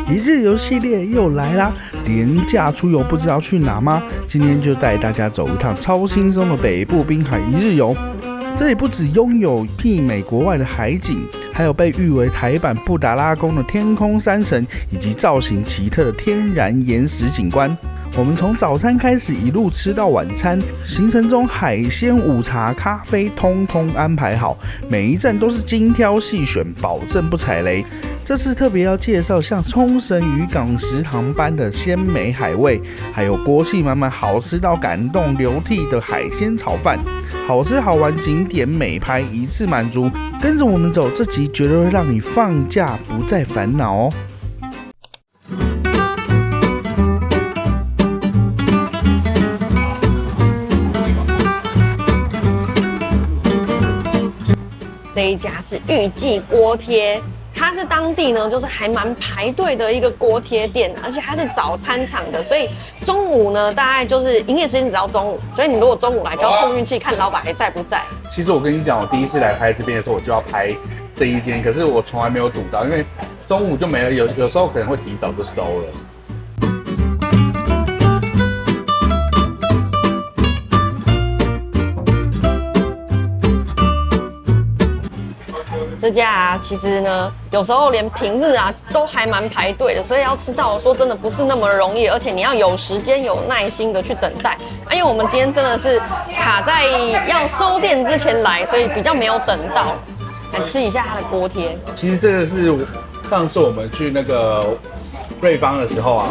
一日游系列又来啦！连假出游不知道去哪吗？今天就带大家走一趟超轻松的北部滨海一日游。这里不只拥有媲美国外的海景，还有被誉为台版布达拉宫的天空山城，以及造型奇特的天然岩石景观。我们从早餐开始一路吃到晚餐，行程中海鲜、午茶、咖啡通通安排好，每一站都是精挑细选，保证不踩雷。这次特别要介绍像冲绳渔港食堂般的鲜美海味，还有锅气满满、好吃到感动流涕的海鲜炒饭，好吃好玩景点美拍一次满足。跟着我们走，这集绝对会让你放假不再烦恼哦。这一家是预记锅贴，它是当地呢就是还蛮排队的一个锅贴店，而且它是早餐场的，所以中午呢大概就是营业时间只到中午，所以你如果中午来就要碰运气，看老板还在不在。其实我跟你讲，我第一次来拍这边的时候，我就要拍这一间，可是我从来没有堵到，因为中午就没了，有时候可能会提早就收了。这家啊，其实呢，有时候连平日啊都还蛮排队的，所以要吃到说真的不是那么容易，而且你要有时间、有耐心的去等待。因为我们今天真的是卡在要收店之前来，所以比较没有等到。来吃一下它的锅贴。其实这个是上次我们去那个瑞芳的时候啊，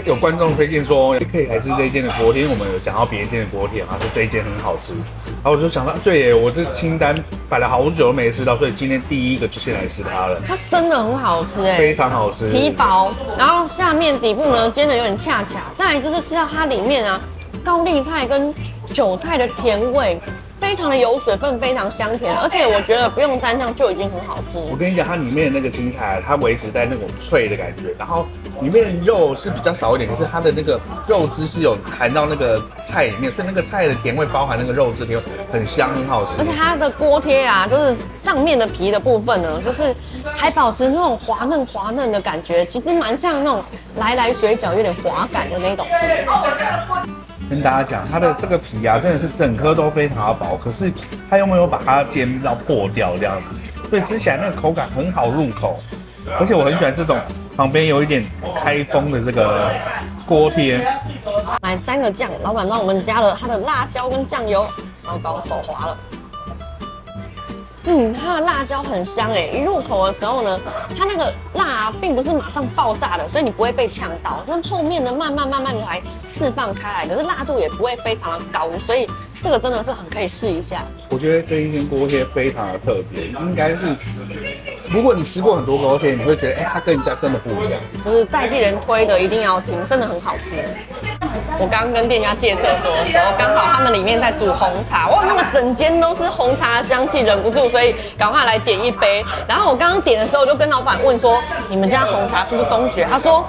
有观众推荐说可以来吃这一间的锅贴，因为我们有讲到别间的锅贴，他说这一间很好吃。然后我就想到，对耶，我这清单摆了好久都没吃到，所以今天第一个就先来吃它了。它真的很好吃哎，非常好吃，皮薄，然后下面底部呢煎的有点恰恰，再来就是吃到它里面啊高丽菜跟韭菜的甜味。非常的有水分，非常香甜，而且我觉得不用蘸酱就已经很好吃。我跟你讲，它里面的那个青菜，它维持在那种脆的感觉，然后里面的肉是比较少一点，可是它的那个肉汁是有含到那个菜里面，所以那个菜的甜味包含那个肉汁甜味，很香，很好吃。而且它的锅贴啊，就是上面的皮的部分呢，就是还保持那种滑嫩的感觉，其实蛮像那种来水饺有点滑感的那种。跟大家讲，它的这个皮啊，真的是整颗都非常的薄，可是它又没有把它煎到破掉这样子，所以吃起来那个口感很好入口。而且我很喜欢这种旁边有一点开封的这个锅贴。来沾个酱，老板帮我们加了它的辣椒跟酱油，糟糕，手滑了。它的辣椒很香哎，一入口的时候呢，它那个辣并不是马上爆炸的，所以你不会被呛到，但后面呢慢慢来释放开来，可是辣度也不会非常的高，所以这个真的是很可以试一下。我觉得这一间锅贴非常的特别，应该是如果你吃过很多锅贴，你会觉得它跟人家真的不一样，就是在地人推的一定要听，真的很好吃。我刚刚跟店家借厕所的时候，刚好他们里面在煮红茶，哇，那个整间都是红茶的香气，忍不住，所以赶快来点一杯。然后我刚刚点的时候，我就跟老板问说：“你们家红茶是不是东爵？”他说：“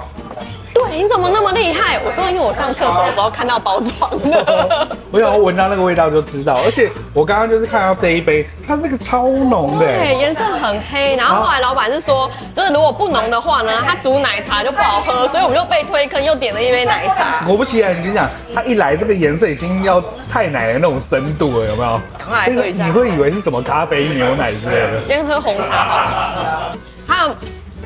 对，你怎么那么厉害？”我说：“因为我上厕所的时候看到包装了。”我想闻到那个味道就知道，而且我刚刚就是看到这一杯，它那个超浓的，对，颜色很黑。然后后来老板是说，就是如果不浓的话呢，他煮奶茶就不好喝，所以我们就被推坑，又点了一杯奶茶。果不其然，你跟你讲，它一来这个颜色已经要太奶的那种深度了，有没有？赶快来喝一下。你会以为是什么咖啡牛奶之类的？先喝红茶好了。还有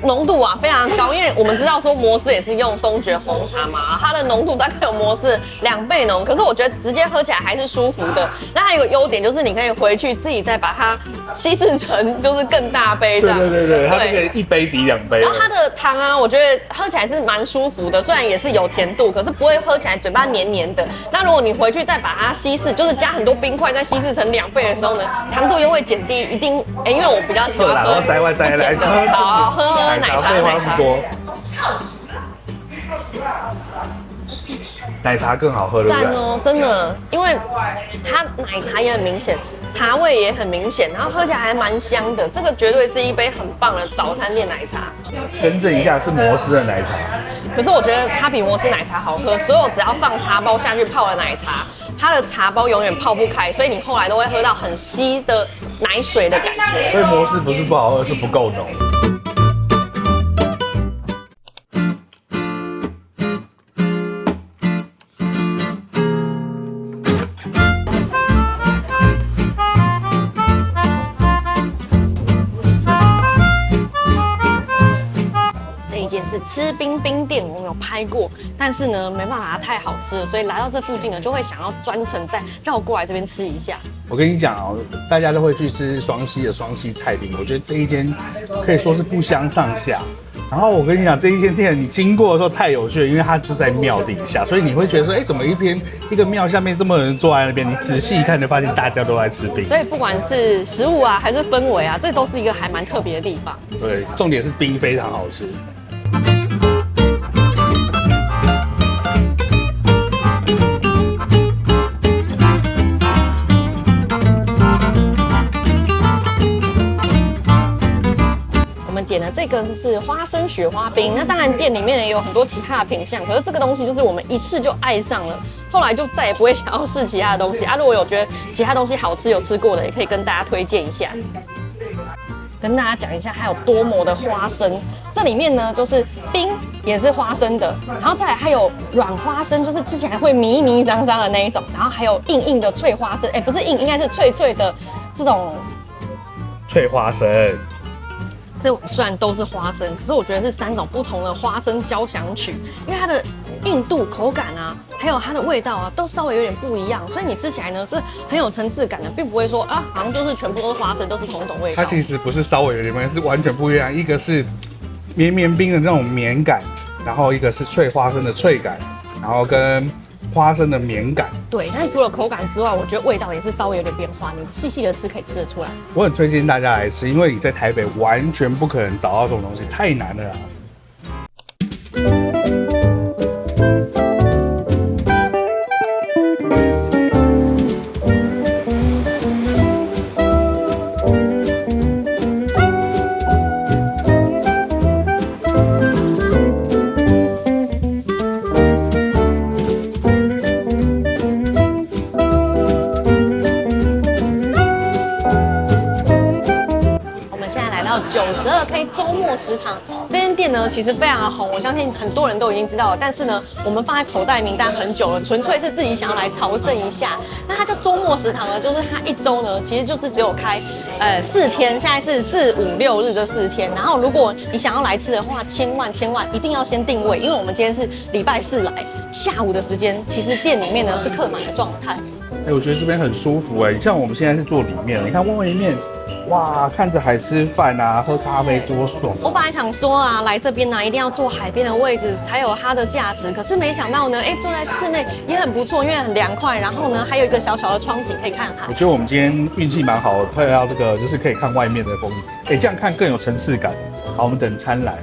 浓度啊非常高，因为我们知道说摩斯也是用东爵红茶嘛，它的浓度大概有摩斯2倍浓，可是我觉得直接喝起来还是舒服的。那还有一个优点就是你可以回去自己再把它稀释成就是更大杯这样。对，它这个一杯抵2杯。然后它的汤啊，我觉得喝起来是蛮舒服的，虽然也是有甜度，可是不会喝起来嘴巴黏黏的。那如果你回去再把它稀释，就是加很多冰块再稀释成2倍的时候呢，糖度又会减低一定。因为我比较喜欢喝不甜的，好喝奶茶。奶茶更好喝，对不对？赞哦，真的，因为它奶茶也很明显，茶味也很明显，然后喝起来还蛮香的。这个绝对是一杯很棒的早餐店奶茶。更正一下，是摩斯的奶茶。可是我觉得它比摩斯奶茶好喝。所有只要放茶包下去泡的奶茶，它的茶包永远泡不开，所以你后来都会喝到很稀的奶水的感觉。所以摩斯不是不好喝，是不够浓。间是吃冰冰店，我们有拍过，但是呢没办法，它太好吃了，所以来到这附近呢，就会想要专程再绕过来这边吃一下。我跟你讲哦，大家都会去吃双溪的双溪菜饼，我觉得这一间可以说是不相上下。然后我跟你讲，这一间店你经过的时候太有趣了，因为它就在庙底下，所以你会觉得说，哎，怎么一个庙下面这么多人坐在那边？你仔细一看，就发现大家都在吃饼。所以不管是食物啊，还是氛围啊，这都是一个还蛮特别的地方。对，重点是冰非常好吃。点的这个是花生雪花冰，那当然店里面也有很多其他的品项，可是这个东西就是我们一试就爱上了，后来就再也不会想要试其他的东西啊。如果有觉得其他东西好吃有吃过的，也可以跟大家推荐一下。跟大家讲一下还有多么的花生，这里面呢就是冰也是花生的，然后再来还有软花生，就是吃起来会迷迷脏脏的那一种，然后还有硬硬的脆花生，不是硬，应该是脆脆的这种脆花生。这虽然都是花生，可是我觉得是3种不同的花生交响曲，因为它的硬度、口感啊，还有它的味道啊，都稍微有点不一样，所以你吃起来呢是很有层次感的，并不会说啊，好像就是全部都是花生，都是同一种味道。它其实不是稍微有点不一样，是完全不一样。一个是绵绵冰的那种绵感，然后一个是脆花生的脆感，然后跟花生的绵感。对，但是除了口感之外，我觉得味道也是稍微有点变化，你细细的吃可以吃得出来。我很推荐大家来吃，因为你在台北完全不可能找到这种东西，太难了啦。92K 周末食堂这间店呢，其实非常的红，我相信很多人都已经知道了。但是呢，我们放在口袋名单很久了，纯粹是自己想要来朝圣一下。那它叫周末食堂呢，就是它一周呢，其实就是只有开4天，现在是4、5、6日这4天。然后如果你想要来吃的话，千万一定要先定位，因为我们今天是礼拜4来，下午的时间，其实店里面呢是客满的状态。我觉得这边很舒服像我们现在是坐里面，你看外面，哇，看着海吃饭啊，喝咖啡多爽。我本来想说啊，来这边呢一定要坐海边的位置才有它的价值，可是没想到呢，坐在室内也很不错，因为很凉快，然后呢还有一个小小的窗景可以看海。我觉得我们今天运气蛮好的，快到这个就是可以看外面的风景，这样看更有层次感。好，我们等餐来。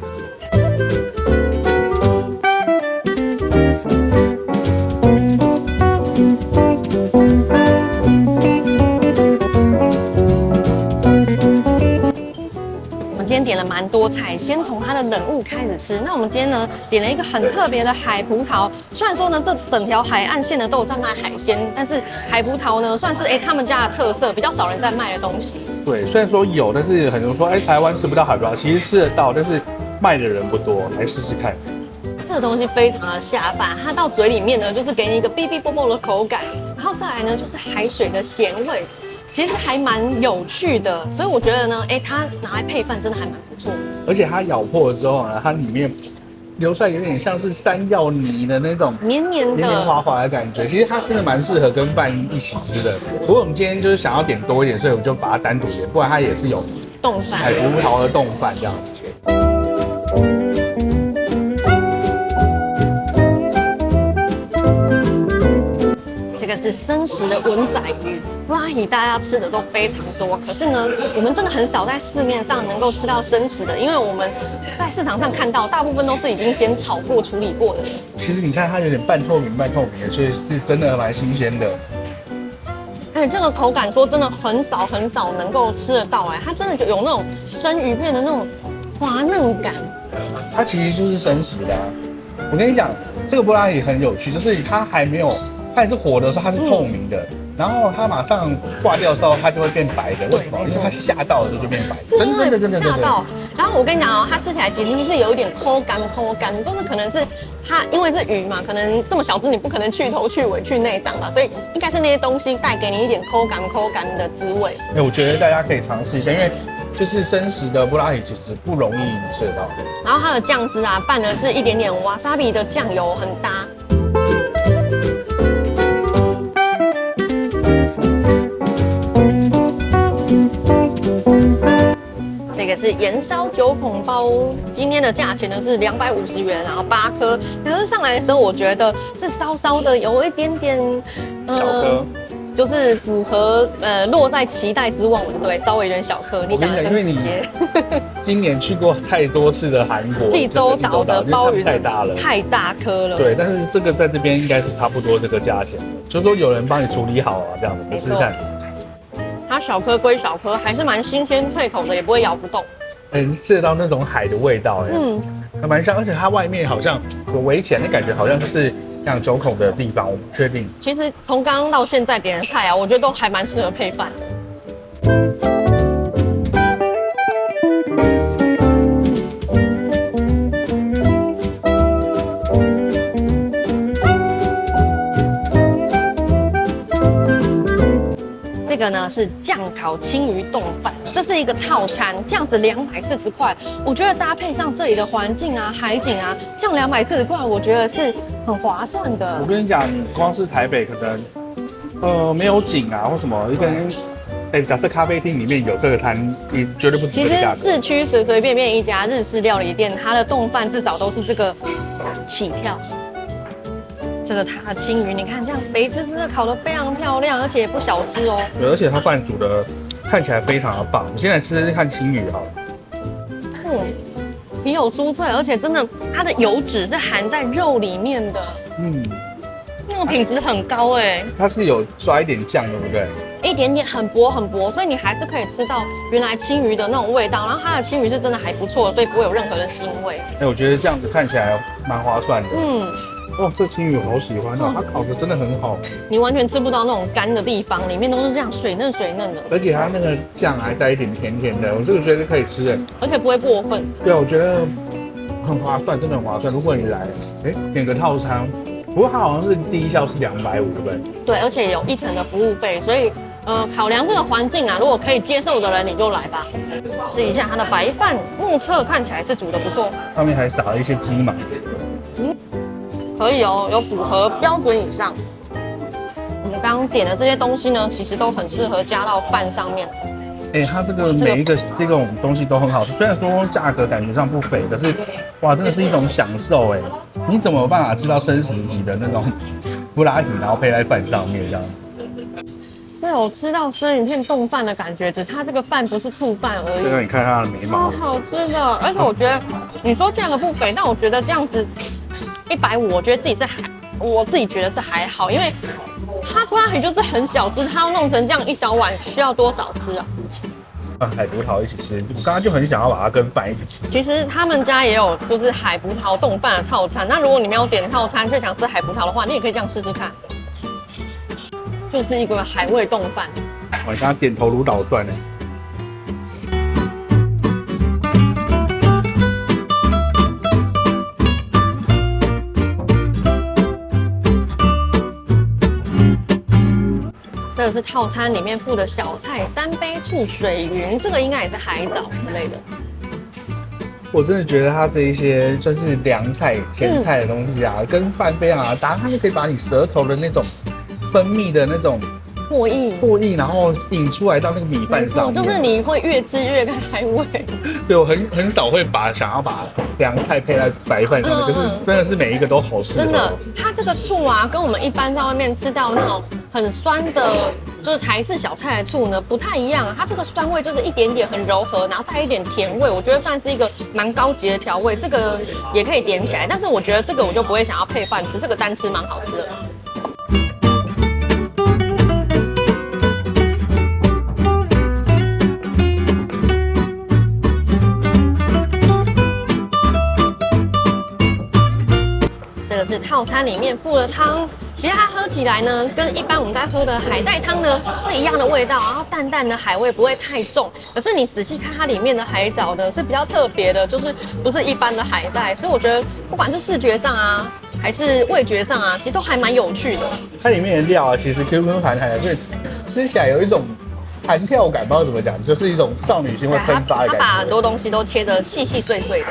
今天点了蛮多菜，先从它的冷物开始吃。那我们今天呢点了一个很特别的海葡萄，虽然说呢这整条海岸线呢都有在卖海鲜，但是海葡萄呢算是他们家的特色，比较少人在卖的东西。对，虽然说有，但是很多人说台湾吃不到海葡萄，其实吃得到，但是卖的人不多，来试试看。这个东西非常的下饭，它到嘴里面呢就是给你一个哔哔啵啵的口感，然后再来呢就是海水的咸味。其实还蛮有趣的，所以我觉得呢，它拿来配饭真的还蛮不错。而且它咬破了之后呢，它里面流出来有点像是山药泥的那种绵绵的、绵绵滑滑的感觉。其实它真的蛮适合跟饭一起吃的。不过我们今天就是想要点多一点，所以我就把它单独点，不然它也是有冻饭、海葡萄的冻饭这样子。这个是生食的文仔鱼，布拉提大家吃的都非常多，可是呢，我们真的很少在市面上能够吃到生食的，因为我们在市场上看到大部分都是已经先炒过、处理过的。其实你看它有点半透明的，所以是真的蛮新鲜的。而且这个口感说真的很少能够吃得到它真的就有那种生鱼片的那种滑嫩感。它其实就是生食的我跟你讲，这个布拉提很有趣，就是它还是活的时候它是透明的，然后它马上挂掉的时候它就会变白的。为什么？因为它吓到的时候就变白，真的吓到。然后我跟你讲它吃起来其实是有一点抠干，就是可能是它因为是鱼嘛，可能这么小只你不可能去头去尾去内脏吧，所以应该是那些东西带给你一点抠干的滋味。我觉得大家可以尝试一下，因为就是生食的布拉提其实不容易吃得到。然后它的酱汁啊，拌的是一点点瓦萨比的酱油，很搭。这个是盐烧9孔包，今天的价钱呢是250元，然后8颗。可是上来的时候，我觉得是稍稍的有一点点小颗。就是符合落在期待之望，对，稍微有点小颗。你讲的更直接。今年去过太多次的韩国，济州岛的鲍鱼太大了，太大颗了。对，但是这个在这边应该是差不多这个价钱，就是说有人帮你处理好啊，这样子。没错。它小颗归小颗，还是蛮新鲜脆口的，也不会咬不动。吃得到那种海的味道，还蛮香，而且它外面好像有围起来，那感觉好像就是像9孔的地方，我不确定。其实从刚刚到现在点的菜啊，我觉得都还蛮适合配饭的。这个呢是酱烤青鱼冻饭，这是一个套餐，这样子240块，我觉得搭配上这里的环境啊、海景啊，这样240块，我觉得是很划算的。我跟你讲，光是台北可能没有景啊或什么，一个人假设咖啡厅里面有这个餐，你绝对不值这个价格。其实市区随随便便一家日式料理店，它的冻饭至少都是这个起跳。这个它的青鱼，你看这样肥滋滋的，烤得非常漂亮，而且也不小只哦。对，而且它饭煮的看起来非常的棒。我现在吃吃看青鱼好了。皮有酥脆，而且真的它的油脂是含在肉里面的。那个品质很高哎。它是有抓一点酱，对不对？一点点，很薄很薄，所以你还是可以吃到原来青鱼的那种味道。然后它的青鱼是真的还不错，所以不会有任何的腥味。我觉得这样子看起来蛮划算的。这青鱼我好喜欢哦，它烤的真的很好。你完全吃不到那种干的地方，里面都是这样水嫩水嫩的。而且它那个酱还带一点甜甜的，我这个觉得可以吃而且不会过分。对，我觉得很划算，真的很划算。如果你来，点个套餐，不过它好像是第一校是250，对不对？对，而且有1成的服务费，所以考量这个环境啊，如果可以接受的人，你就来吧。试一下它的白饭，目测看起来是煮得不错，上面还撒了一些鸡毛。可以哦，有符合标准以上。我们刚刚点的这些东西呢，其实都很适合加到饭上面。它这个每一个这种东西都很好吃，虽然说价格感觉上不菲，可是哇，真的是一种享受你怎么有办法吃到生食级的那种布拉提，然后配在饭上面这样？所以我吃到生鱼片冻饭的感觉，只差这个饭不是醋饭而已。这个你看它的眉毛，超好吃的，而且我觉得你说价格不菲，但我觉得这样子150，我觉得我自己觉得是还好，因为它布拉提就是很小只，它要弄成这样一小碗，需要多少只啊？海葡萄一起吃，我刚刚就很想要把它跟饭一起吃。其实他们家也有就是海葡萄冻饭的套餐，那如果你没有点套餐却想吃海葡萄的话，你也可以这样试试看，就是一个海味冻饭。我刚刚点头如捣蒜这个是套餐里面附的小菜，3杯醋水云，这个应该也是海藻之类的。我真的觉得它这一些算是凉菜、甜菜的东西啊，跟饭非常搭，它就可以把你舌头的那种分泌的那种唾液，然后引出来到那个米饭上面，就是你会越吃越开胃。对，我很少会想要把凉菜配在白饭上面，可是真的是每一个都好适合。真的，它这个醋啊，跟我们一般在外面吃到那种很酸的，就是台式小菜的醋呢，不太一样啊。它这个酸味就是一点点很柔和，然后带一点甜味，我觉得算是一个蛮高级的调味。这个也可以点起来，但是我觉得这个我就不会想要配饭吃，这个单吃蛮好吃的。这个是套餐里面附的汤，其实它喝起来呢，跟一般我们在喝的海带汤呢是一样的味道，然后淡淡的海味不会太重。可是你仔细看它里面的海藻呢是比较特别的，就是不是一般的海带，所以我觉得不管是视觉上啊，还是味觉上啊，其实都还蛮有趣的。它里面的料啊，其实 QQ 弹弹的，所以吃起来有一种弹跳感，不知道怎么讲，就是一种少女心会喷发的感觉。他把很多东西都切得细细碎碎的。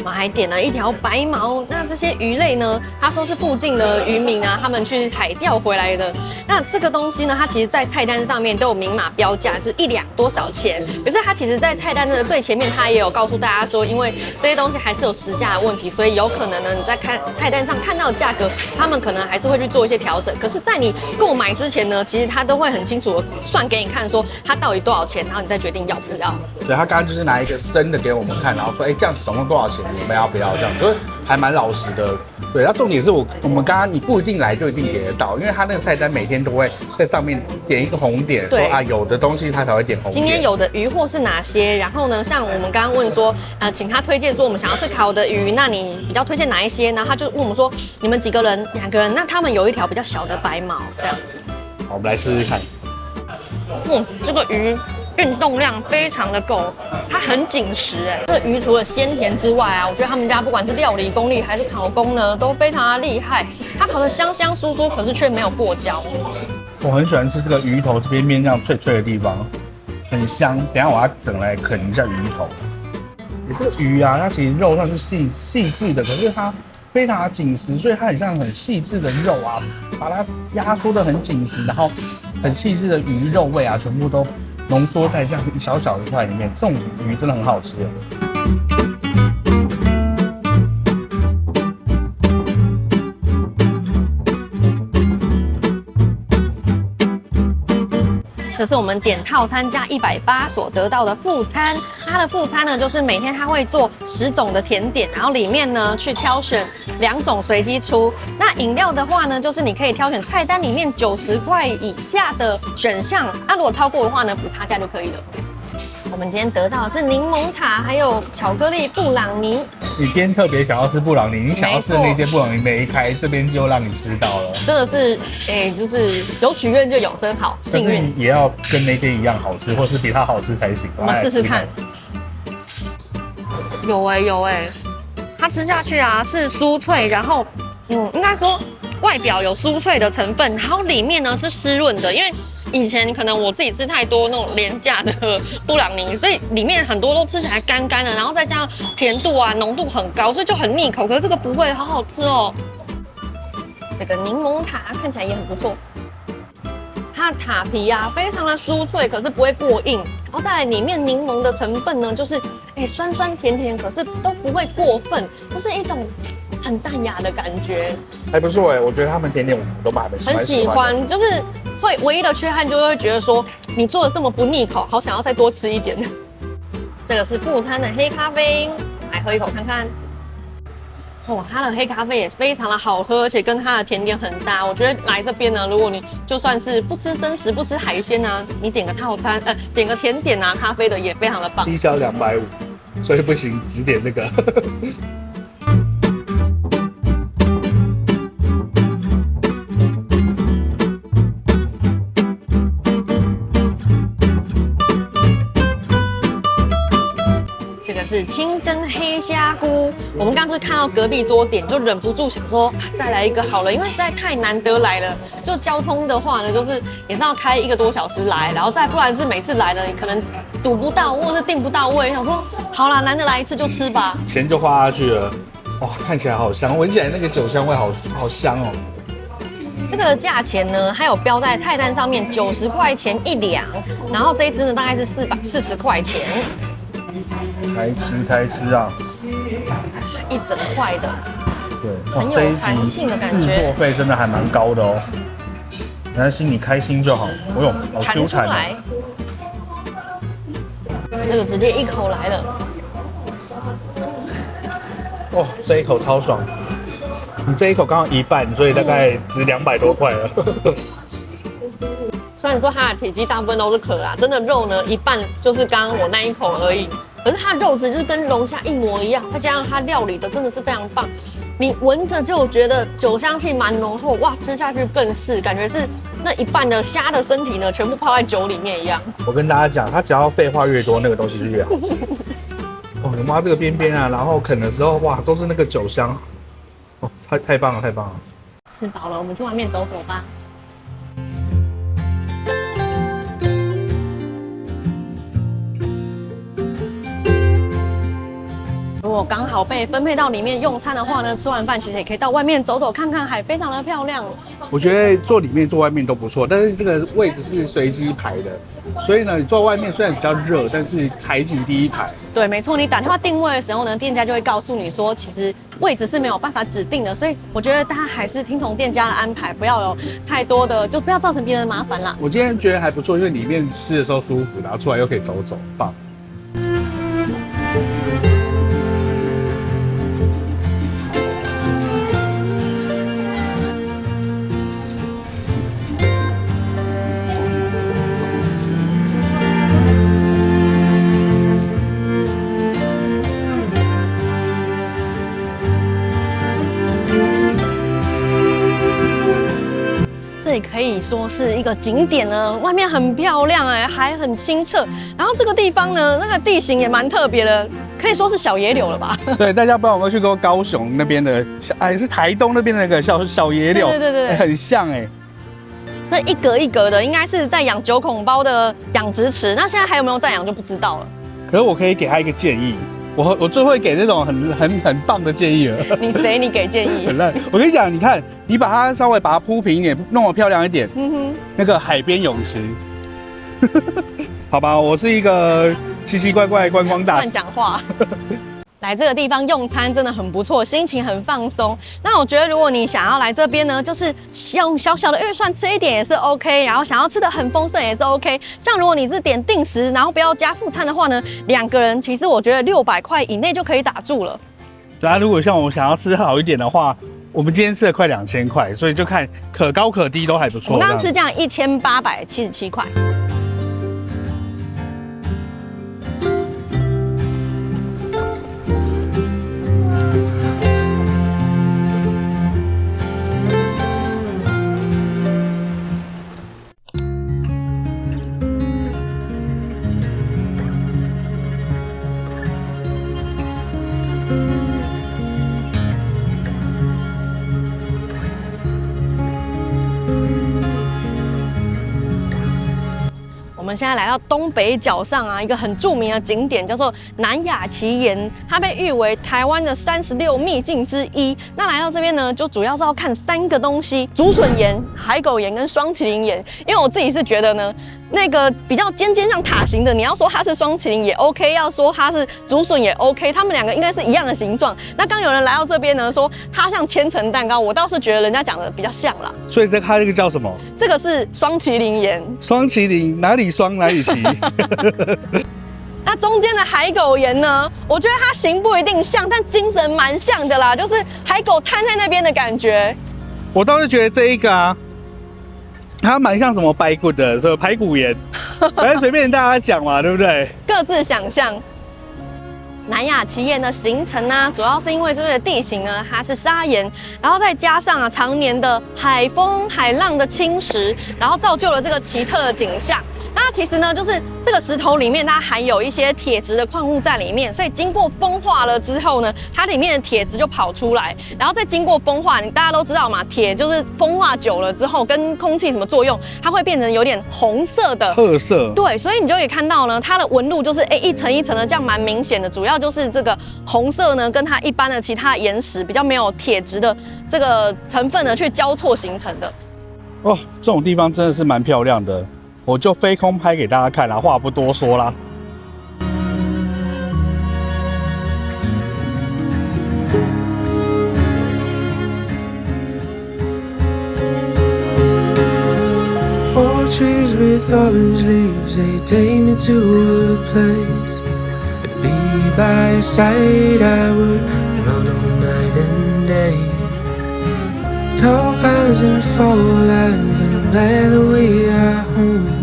还点了一条白毛，那这些鱼类呢？他说是附近的渔民啊，他们去海钓回来的。那这个东西呢，它其实在菜单上面都有明码标价，就是1两多少钱。可是它其实，在菜单的最前面，它也有告诉大家说，因为这些东西还是有实价的问题，所以有可能呢，你在看菜单上看到的价格，他们可能还是会去做一些调整。可是，在你购买之前呢，其实他都会很清楚的算给你看，说它到底多少钱，然后你再决定要不要。对，他刚刚就是拿一个真的给我们看，然后说，哎，这样子总共多少钱？你们要不要这样？就是还蛮老实的。对，那重点是我们刚刚你不一定来就一定点得到，因为他那个菜单每天都会在上面点一个红点，说啊有的东西他才会点红点。今天有的鱼货是哪些？然后呢，像我们刚刚问说，请他推荐说我们想要吃烤的鱼，那你比较推荐哪一些？然后他就问我们说，你们几个人？2个人。那他们有一条比较小的白毛，这样子。好，我们来试试看。这个鱼运动量非常的够，它很紧实哎。这个鱼除了鲜甜之外啊，我觉得他们家不管是料理功力还是烤工呢，都非常的厉害。它烤的香香酥酥，可是却没有过焦。我很喜欢吃这个鱼头这边面这样脆脆的地方，很香。等一下我要整来啃一下鱼头。这个鱼啊，它其实肉上是细致的，可是它非常的紧实，所以它很像很细致的肉啊，把它压缩的很紧实，然后很细致的鱼肉味啊，全部都浓缩在这样一小小一块里面。这种鱼真的很好吃。这是我们点套餐加180所得到的副餐。它的副餐呢，就是每天它会做10种的甜点，然后里面呢去挑选2种随机出。那饮料的话呢，就是你可以挑选菜单里面90块以下的选项，如果超过的话呢，补差价就可以了。我们今天得到的是柠檬塔，还有巧克力布朗尼。你今天特别想要吃布朗尼，你想要吃的那间布朗尼没开，这边就让你吃到了。真的是，就是有许愿就有，真好，幸运。也要跟那间一样好吃，或是比它好吃才行。我们试试看。有它吃下去啊是酥脆，然后应该说外表有酥脆的成分，然后里面呢是湿润的，因为以前可能我自己吃太多那种廉价的布朗尼，所以里面很多都吃起来干干的，然后再加上甜度啊浓度很高，所以就很腻口。可是这个不会，好好吃哦。这个柠檬塔看起来也很不错，它的塔皮啊非常的酥脆，可是不会过硬。然后再来里面柠檬的成分呢，就是酸酸甜甜，可是都不会过分，就是一种很淡雅的感觉，还不错我觉得他们甜点我们都蛮很喜欢，就是会唯一的缺憾就会觉得说你做的这么不腻口，好想要再多吃一点。这个是副餐的黑咖啡，来喝一口看看。它的黑咖啡也非常的好喝，而且跟它的甜点很搭。我觉得来这边呢，如果你就算是不吃生食、不吃海鲜啊，你点个套餐，点个甜点啊、咖啡的也非常的棒。低消250，所以不行，只点这个。这个是清蒸黑虾菇，我们刚刚就看到隔壁桌点，就忍不住想说再来一个好了，因为实在太难得来了。就交通的话呢，就是也是要开1个多小时来，然后再不然是每次来了可能堵不到或者是订不到位，想说好啦，难得来一次就吃吧，钱就花下去了。哇，看起来好香，闻起来那个酒香味好香哦。这个的价钱呢，还有标在菜单上面，90块钱1两，然后这一支呢大概是440块钱。开吃啊！一整块的，对，很有弹性的感觉。制作费真的还蛮高的哦，没关系，你开心就好。好弹出来，这个直接一口来了。哇，这一口超爽！你这一口刚好一半，所以大概值200多块了。虽然说它的体积大部分都是壳啦，真的肉呢一半就是刚刚我那一口而已。可是它的肉质就是跟龙虾一模一样，再加上它料理的真的是非常棒，你闻着就觉得酒香气蛮浓厚，哇，吃下去更是感觉是那一半的虾的身体呢全部泡在酒里面一样。我跟大家讲，它只要废话越多，那个东西就越好吃。哦，你妈这个边边啊，然后啃的时候哇，都是那个酒香，太棒了，太棒了！吃饱了，我们去外面走走吧。如果刚好被分配到里面用餐的话呢，吃完饭其实也可以到外面走走看看海，非常的漂亮。我觉得坐里面坐外面都不错，但是这个位置是随机排的，所以呢，你坐外面虽然比较热，但是海景第一排。对，没错，你打电话定位的时候呢，店家就会告诉你说，其实位置是没有办法指定的，所以我觉得大家还是听从店家的安排，不要有太多的，就不要造成别人的麻烦啦。我今天觉得还不错，因为里面吃的时候舒服，然后出来又可以走走，棒。这里可以说是一个景点呢，外面很漂亮海很清澈。然后这个地方呢，那个地形也蛮特别的，可以说是小野柳了吧？对，大家不知道有没有去过高雄那边的，是台东那边的那个小野柳，对，很像这一格一格的，应该是在养9孔包的养殖池。那现在还有没有在养就不知道了。可是我可以给他一个建议。我最会给那种很棒的建议了。你谁？你给建议？很烂。我跟你讲，你看，你把它稍微把它铺平一点，弄得漂亮一点。那个海边泳池。好吧，我是一个奇奇怪怪的观光大使。乱讲话。来这个地方用餐真的很不错，心情很放松。那我觉得如果你想要来这边呢，就是用小小的预算吃一点也是 OK， 然后想要吃的很丰盛也是 OK。像如果你是点定时，然后不要加副餐的话呢，2个人其实我觉得600块以内就可以打住了。对啊，如果像我想要吃好一点的话，我们今天吃了快2000块，所以就看可高可低都还不错。我们刚刚吃这样1877块。我们现在来到东北角上啊，一个很著名的景点叫做南雅奇岩，它被誉为台湾的36秘境之一。那来到这边呢，就主要是要看3个东西：竹笋岩、海狗岩跟双麒麟岩。因为我自己是觉得呢，那个比较尖尖像塔形的，你要说它是双麒麟也 OK， 要说它是竹笋也 OK， 它们2个应该是一样的形状。那刚有人来到这边呢，说它像千层蛋糕，我倒是觉得人家讲的比较像啦。所以它这个叫什么？这个是双麒麟岩。双麒麟哪里双哪里麒？那中间的海狗岩呢？我觉得它形不一定像，但精神蛮像的啦，就是海狗瘫在那边的感觉。我倒是觉得这一个啊，它蛮像什么白骨的，什么排骨岩，反正随便大家讲嘛，对不对？各自想象。南雅奇岩的形成呢，主要是因为这边的地形呢，它是砂岩，然后再加上常年的海风、海浪的侵蚀，然后造就了这个奇特的景象。那其实呢，就是这个石头里面它含有一些铁质的矿物在里面，所以经过风化了之后呢，它里面的铁质就跑出来，然后再经过风化，大家都知道嘛，铁就是风化久了之后跟空气什么作用，它会变成有点红色的褐色。对，所以你就可以看到呢，它的纹路就是一层一层的，这样蛮明显的。主要就是这个红色呢，跟它一般的其他岩石比较没有铁质的这个成分呢去交错形成的。哦，这种地方真的是蛮漂亮的。我就飞空拍给大家看啦，话不多说啦。Old trees with orange leaves, they take me to a place. To be by your side, I would run all night and day. Tall pines and fall lines, I'm glad that we are home.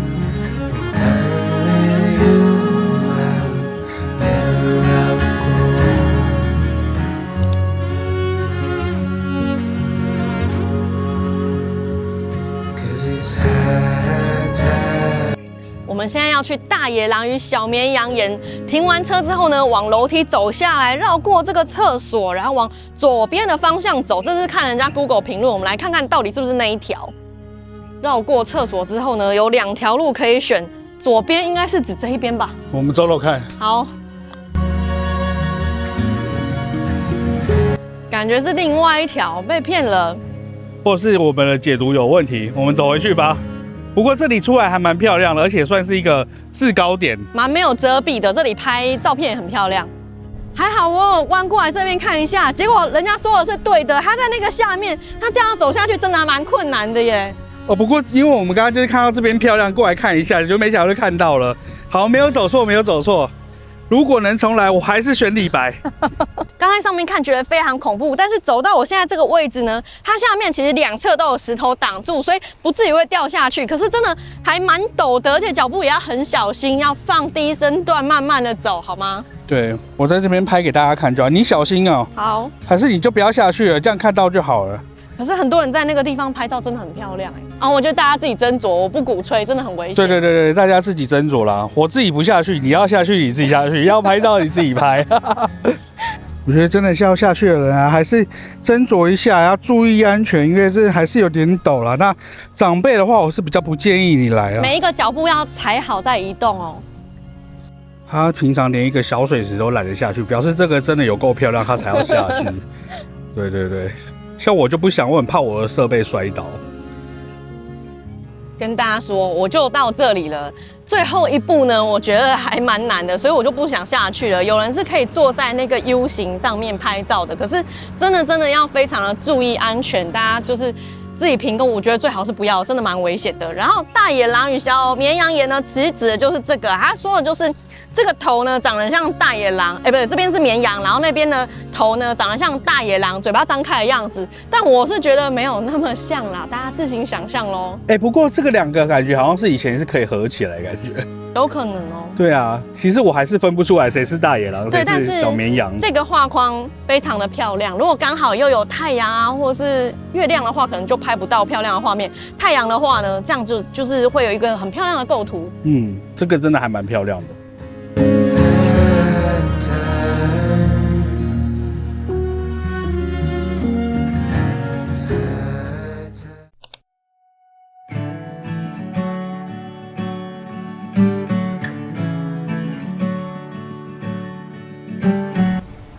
我们现在要去大野狼与小绵羊岩。停完车之后呢，往楼梯走下来，绕过这个厕所，然后往左边的方向走。这是看人家 Google 评论，我们来看看到底是不是那一条。绕过厕所之后呢，有2条路可以选，左边应该是指这一边吧？我们走走看。好，感觉是另外一条，被骗了。或是我们的解读有问题，我们走回去吧。不过这里出来还蛮漂亮的，而且算是一个制高点，蛮没有遮蔽的。这里拍照片也很漂亮，还好我有弯过来这边看一下，结果人家说的是对的，他在那个下面，他这样走下去真的蛮困难的耶。哦，不过因为我们刚刚就是看到这边漂亮，过来看一下，就没想到就看到了。好，没有走错，没有走错。如果能重来，我还是选李白。刚才上面看觉得非常恐怖，但是走到我现在这个位置呢，它下面其实2侧都有石头挡住，所以不至于会掉下去。可是真的还蛮陡的，而且脚步也要很小心，要放低身段，慢慢的走，好吗？对，我在这边拍给大家看就好，你小心哦。好，还是你就不要下去了，这样看到就好了。可是很多人在那个地方拍照真的很漂亮哎，我觉得大家自己斟酌，我不鼓吹，真的很危险。对，大家自己斟酌啦。我自己不下去，你要下去你自己下去，要拍照你自己拍。我觉得真的是要下去的人啊，还是斟酌一下，要注意安全，因为这还是有点陡啦。那长辈的话，我是比较不建议你来啊。每一个脚步要踩好再移动哦。他平常连一个小水池都懒得下去，表示这个真的有够漂亮，他才要下去。对，像我就不想，我很怕我的设备摔倒。跟大家说，我就到这里了。最后一步呢，我觉得还蛮难的，所以我就不想下去了。有人是可以坐在那个 U 型上面拍照的，可是真的要非常的注意安全，大家就是自己评估，我觉得最好是不要，真的蛮危险的。然后大野狼与小绵羊岩呢，其实指的就是这个，他说的就是这个头呢长得像大野狼，不对，这边是绵羊，然后那边的头呢长得像大野狼，嘴巴张开的样子。但我是觉得没有那么像啦，大家自行想象咯。不过这个2个感觉好像是以前是可以合起来，感觉有可能哦。对啊，其实我还是分不出来谁是大野狼，谁是小绵羊。这个画框非常的漂亮，如果刚好又有太阳啊，或是月亮的话，可能就拍不到漂亮的画面。太阳的话呢，这样就是会有一个很漂亮的构图。这个真的还蛮漂亮的。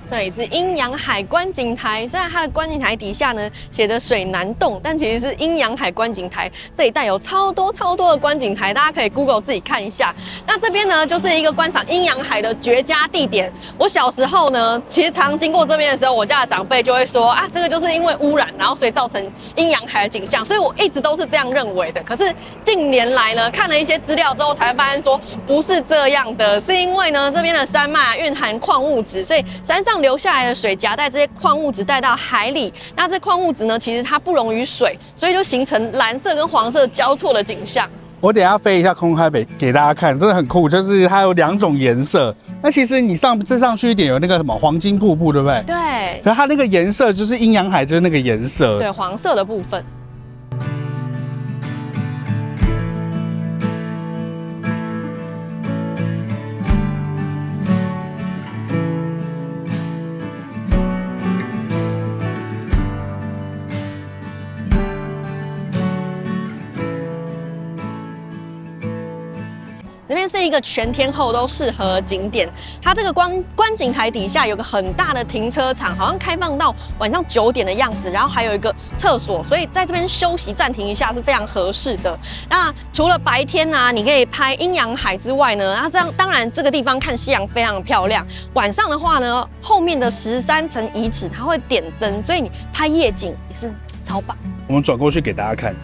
这里是阴阳海观景台，虽然它的观景台底下呢写着水南洞，但其实是阴阳海观景台。这一带有超多的观景台，大家可以 Google 自己看一下。那这边呢就是一个观赏阴阳海的绝佳地点。我小时候呢，其实常经过这边的时候，我家的长辈就会说啊，这个就是因为污染，然后所以造成阴阳海的景象，所以我一直都是这样认为的。可是近年来呢，看了一些资料之后，才发现说不是这样的，是因为呢这边的山脉蕴含矿物质，所以山上流下来的水夹带这些矿物质带到海里，那这矿物质呢，其实它不溶于水，所以就形成蓝色跟黄色交错的景象。我等一下飞一下空海北给大家看，真的很酷，就是它有2种颜色。那其实你再上去一点，有那个什么黄金瀑布，对不对？对。然后它那个颜色就是阴阳海，就是那个颜色。对，黄色的部分。这边是一个全天候都适合的景点，它这个观景台底下有个很大的停车场，好像开放到晚上9点的样子，然后还有一个厕所，所以在这边休息暂停一下是非常合适的。那除了白天啊，你可以拍阴阳海之外呢，这样当然这个地方看夕阳非常漂亮。晚上的话呢，后面的13层遗址它会点灯，所以你拍夜景也是超棒。我们转过去给大家看。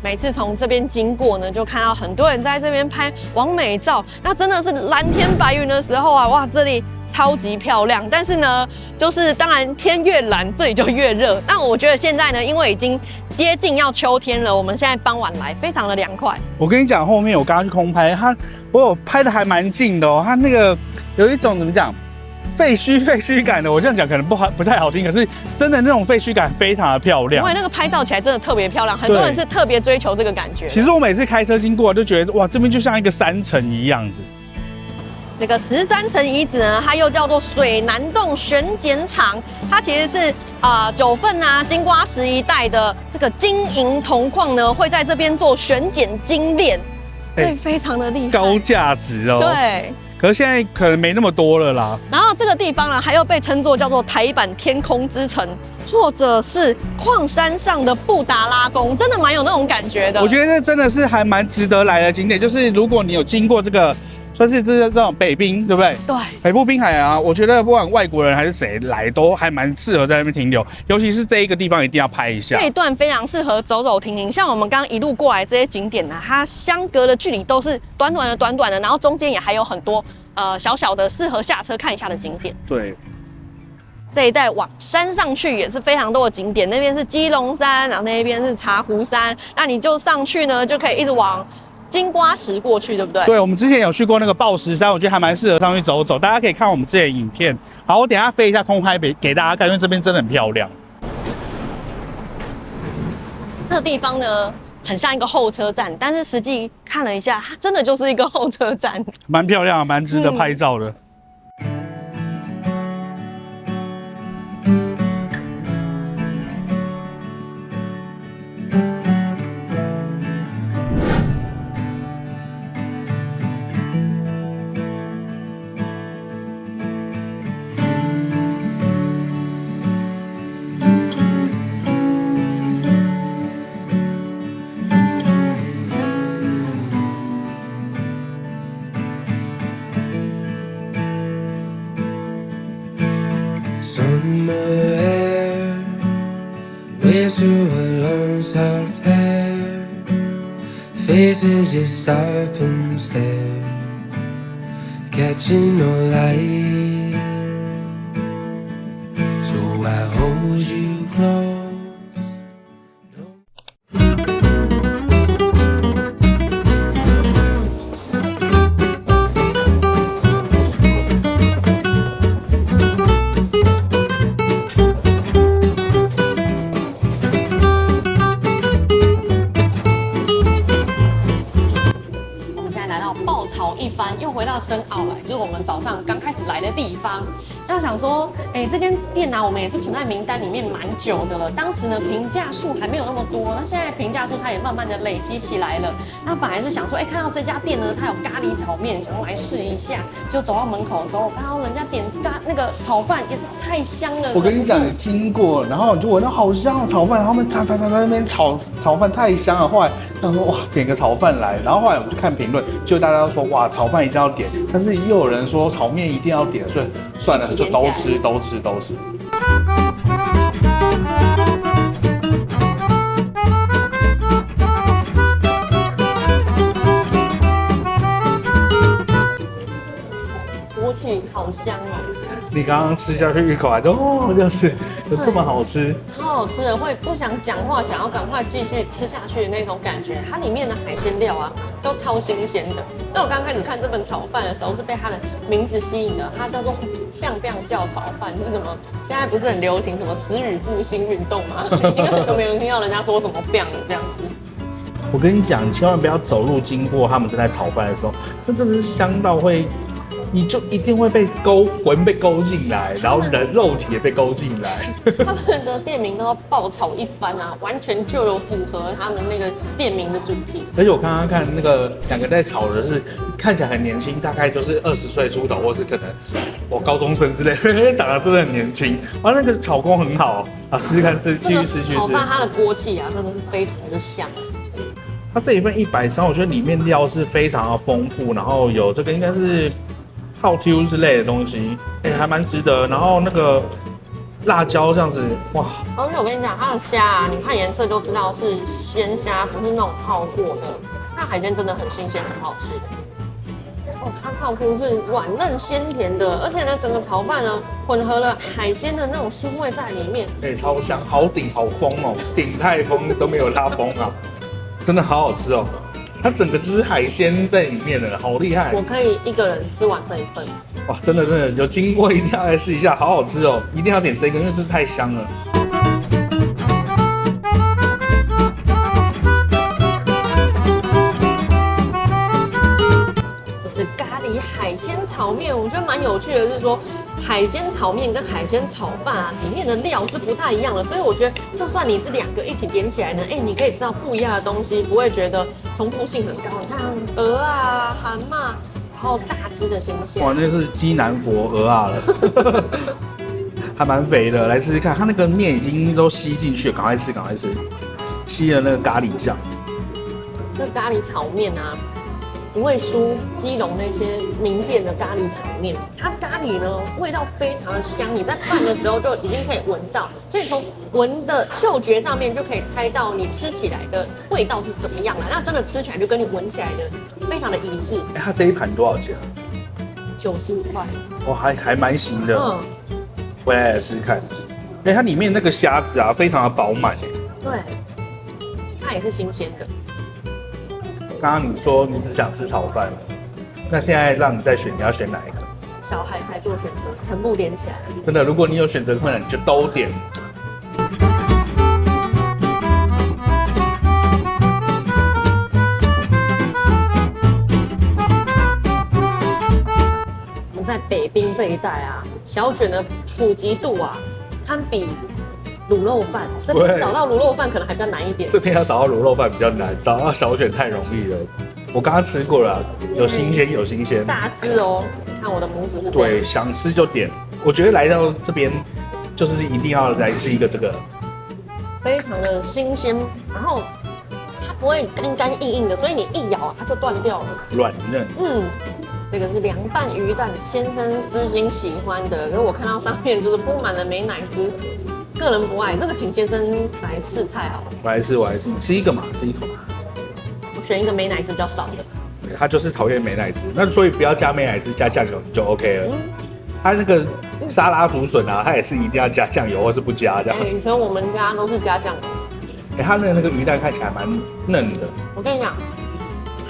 每次从这边经过呢，就看到很多人在这边拍完美照。那真的是蓝天白云的时候啊，哇，这里超级漂亮。但是呢，就是当然天越蓝，这里就越热。但我觉得现在呢，因为已经接近要秋天了，我们现在傍晚来，非常的凉快。我跟你讲，后面我刚刚去空拍，我有拍的还蛮近的哦。它那个有一种怎么讲，废墟感的，我这样讲可能不太好听，可是真的那种废墟感非常的漂亮。因为那个拍照起来真的特别漂亮，很多人是特别追求这个感觉。其实我每次开车经过，就觉得哇，这边就像一个山城一样子。这个13层遗址呢，它又叫做水南洞选捡场，它其实是九份啊、金瓜石一带的这个金银铜矿呢，会在这边做选捡精炼，所以非常的厉害，高价值哦。对。可是现在可能没那么多了啦。然后这个地方呢，还又被称作叫做台版天空之城，或者是矿山上的布达拉宫，真的蛮有那种感觉的。我觉得这真的是还蛮值得来的景点，就是如果你有经过这个。算是这种北滨，对不对？对，北部滨海啊，我觉得不管外国人还是谁来，都还蛮适合在那边停留，尤其是这一个地方一定要拍一下。这一段非常适合走走停停，像我们刚刚一路过来这些景点呢，它相隔的距离都是短短的，然后中间也还有很多小小的适合下车看一下的景点。对。这一带往山上去也是非常多的景点，那边是基隆山，然后那边是茶壶山，那你就上去呢，就可以一直往金瓜石过去，对不对？对，我们之前有去过那个抱石山，我觉得还蛮适合上去走走。大家可以看我们之前的影片。好，我等一下飞一下空拍给大家看，因为这边真的很漂亮。这个地方呢，很像一个候车站，但是实际看了一下，它真的就是一个候车站，蛮漂亮，蛮值得拍照的。Summer air waves through her long soft hair. Faces just stop and stare, catching no light. So I hold you close. 又回到深澳来，就是我们早上刚开始来的地方。那想说，这间店呢，我们也是存在名单里面蛮久的了。当时呢，评价数还没有那么多，那现在评价数它也慢慢的累积起来了。那本来是想说，看到这家店呢，它有咖喱炒面，想要来试一下。就走到门口的时候，我看到人家点那个炒饭也是太香了。我跟你讲，你经过，然后你就闻到好香的炒饭，他们炒在那边炒饭太香了。后来想说哇，点个炒饭来，然后后来我们就看评论，就大家都说哇，炒饭一定要点，但是又有人说炒面一定要点，所以算了，就都吃。锅气好香哦！你刚刚吃下去一口还就就是有这么好吃，超好吃的，会不想讲话，想要赶快继续吃下去的那种感觉。它里面的海鲜料啊，都超新鲜的。那我刚开始看这本炒饭的时候，是被它的名字吸引的，它叫做“biang 叫炒饭”，是什么？现在不是很流行什么死语复兴运动吗？已经很久没有听到人家说什么 biang 这样子。我跟你讲，你千万不要走路经过他们正在炒饭的时候，那真的是香到会。你就一定会魂被勾进来，然后肉体也被勾进来。他们的店名都要爆炒一番啊，完全就有符合他们那个店名的主题。而且我刚刚看那个两个在炒的是看起来很年轻，大概就是20岁出头，或是可能我高中生之类，长得真的很年轻。然后那个炒工很好啊，试试看继续吃。炒饭它的锅气啊，真的是非常的香。它这一份130，我觉得里面料是非常的丰富，然后有这个应该是。泡 Q 之类的东西，还蛮值得。然后那个辣椒这样子，哇！而且我跟你讲，它的虾啊，你看颜色就知道是鲜虾，不是那种泡过的。那海鲜真的很新鲜，很好吃。它泡 Q 是软嫩鲜甜的，而且呢，整个炒饭呢混合了海鲜的那种腥味在里面。超香，好顶好疯哦，顶太疯都没有拉崩啊，真的好好吃哦。它整个就是海鲜在里面的，好厉害！我可以一个人吃完这一份。哇，真的有经过一定要来试一下，好好吃哦！一定要点这个，因为这太香了。这是咖喱海鲜炒面，我觉得蛮有趣的，是说海鲜炒面跟海鲜炒饭啊，里面的料是不太一样的，所以我觉得就算你是2个一起点起来呢，你可以吃到不一样的东西，不会觉得重复性很高。你看鹅啊、蛤蟆。然后大只的鲜虾，哇，那是鸡南佛鹅啊了，还蛮肥的。来试试看，它那个面已经都吸进去了，赶快吃，赶快吃，吸了那个咖喱酱。这咖喱炒面啊，不会输基隆那些名店的咖喱炒面。它咖喱呢味道非常的香，你在拌的时候就已经可以闻到，所以从闻的嗅觉上面就可以猜到你吃起来的味道是什么样的。那真的吃起来就跟你闻起来的非常的一致。它这一盘多少钱？95块。哇，还蛮行的。回来试试看。它里面那个虾子啊，非常的饱满。对，它也是新鲜的。刚刚你说你只想吃炒饭，那现在让你再选，你要选哪一个？小孩才做选择，全部点起来。真的，如果你有选择困难，你就都点。我们在北滨这一带啊，小卷的普及度啊，堪比卤肉饭。这边找到卤肉饭可能还比较难一点。这边要找到卤肉饭比较难，找到小卷太容易了。我刚刚吃过了，有新鲜有新鲜，大只哦。看我的拇指是这样。对，想吃就点。我觉得来到这边就是一定要来吃一个这个，非常的新鲜，然后它不会干干硬硬的，所以你一咬啊它就断掉了，软嫩。这个是凉拌鱼蛋，先生私心喜欢的，可是我看到上面就是铺满了美乃滋，个人不爱。这个请先生来试菜好了。我来吃，你吃一个嘛，吃一口嘛。我选一个美乃滋比较少的。对，他就是讨厌美乃滋，那所以不要加美乃滋，加酱油你就 OK 了。他那个沙拉竹笋啊，他也是一定要加酱油或是不加这样。以前我们家都是加酱油。他的那个鱼蛋看起来蛮嫩的。我跟你讲，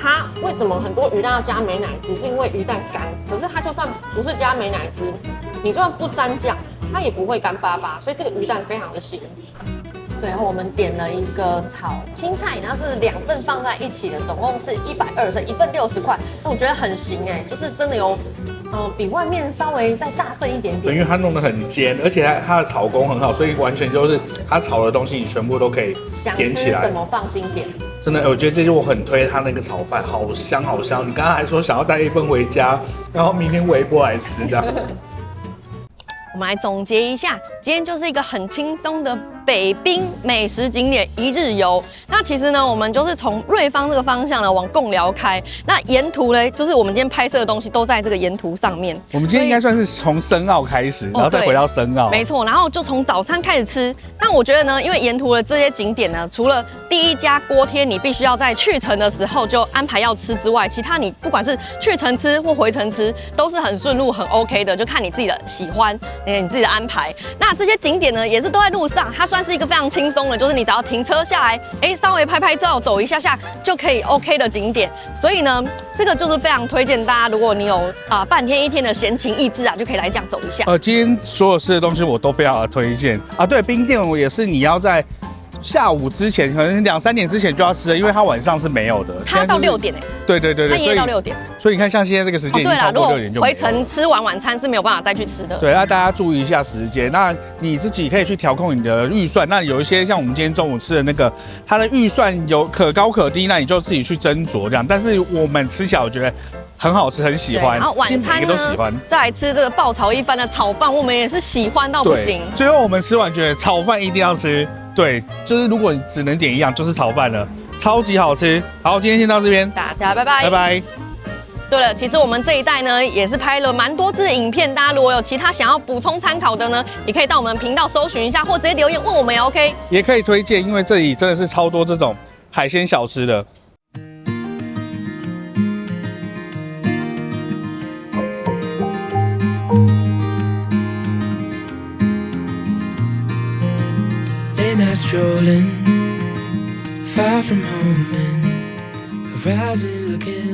它为什么很多鱼蛋要加美乃滋，是因为鱼蛋干。可是它就算不是加美乃滋，你就算不沾酱，它也不会干巴巴，所以这个鱼蛋非常的鲜。最后我们点了一个炒青菜，然后是2份放在一起的，总共是120，所以1份60块。那我觉得很行就是真的有，比外面稍微再大份一点点。因为它弄得很尖，而且它的炒工很好，所以完全就是它炒的东西你全部都可以点起来。想吃什么放心点。真的，我觉得这就我很推它那个炒饭，好香好香。你刚刚还说想要带1份回家，然后明天微波来吃的。我们来总结一下，今天就是一个很轻松的北滨美食景点1日游。那其实呢，我们就是从瑞芳这个方向呢往贡寮开。那沿途呢，就是我们今天拍摄的东西都在这个沿途上面。我们今天应该算是从深澳开始，然后再回到深澳。没错，然后就从早餐开始吃。那我觉得呢，因为沿途的这些景点呢，除了第一家锅贴你必须要在去程的时候就安排要吃之外，其他你不管是去程吃或回程吃，都是很顺路很 OK 的，就看你自己的喜欢。你自己的安排，那这些景点呢，也是都在路上，它算是一个非常轻松的，就是你只要停车下来，稍微拍拍照，走一下下就可以 OK 的景点。所以呢，这个就是非常推荐大家，如果你有半天1天的闲情逸致啊，就可以来这样走一下。今天所有吃的东西我都非常的推荐啊。对，冰店我也是你要在下午之前，可能2、3点之前就要吃了，因为它晚上是没有的。它到6点对，它营业到6点。所以你看，像现在这个时间已经超过6点就没有了。回程吃完晚餐是没有办法再去吃的。对，那大家注意一下时间。那你自己可以去调控你的预算。那有一些像我们今天中午吃的那个，它的预算有可高可低，那你就自己去斟酌这样。但是我们吃起来我觉得很好吃，很喜欢。然后晚餐呢，再来吃这个爆炒一番的炒饭，我们也是喜欢到不行。最后我们吃完觉得炒饭一定要吃。对，就是如果你只能点一样，就是炒饭了，超级好吃。好，今天先到这边，大家拜拜，拜拜。对了，其实我们这一代呢，也是拍了蛮多支影片，大家如果有其他想要补充参考的呢，也可以到我们频道搜寻一下，或直接留言问我们也 OK。也可以推荐，因为这里真的是超多这种海鲜小吃的。Strolling far from home in a ride again.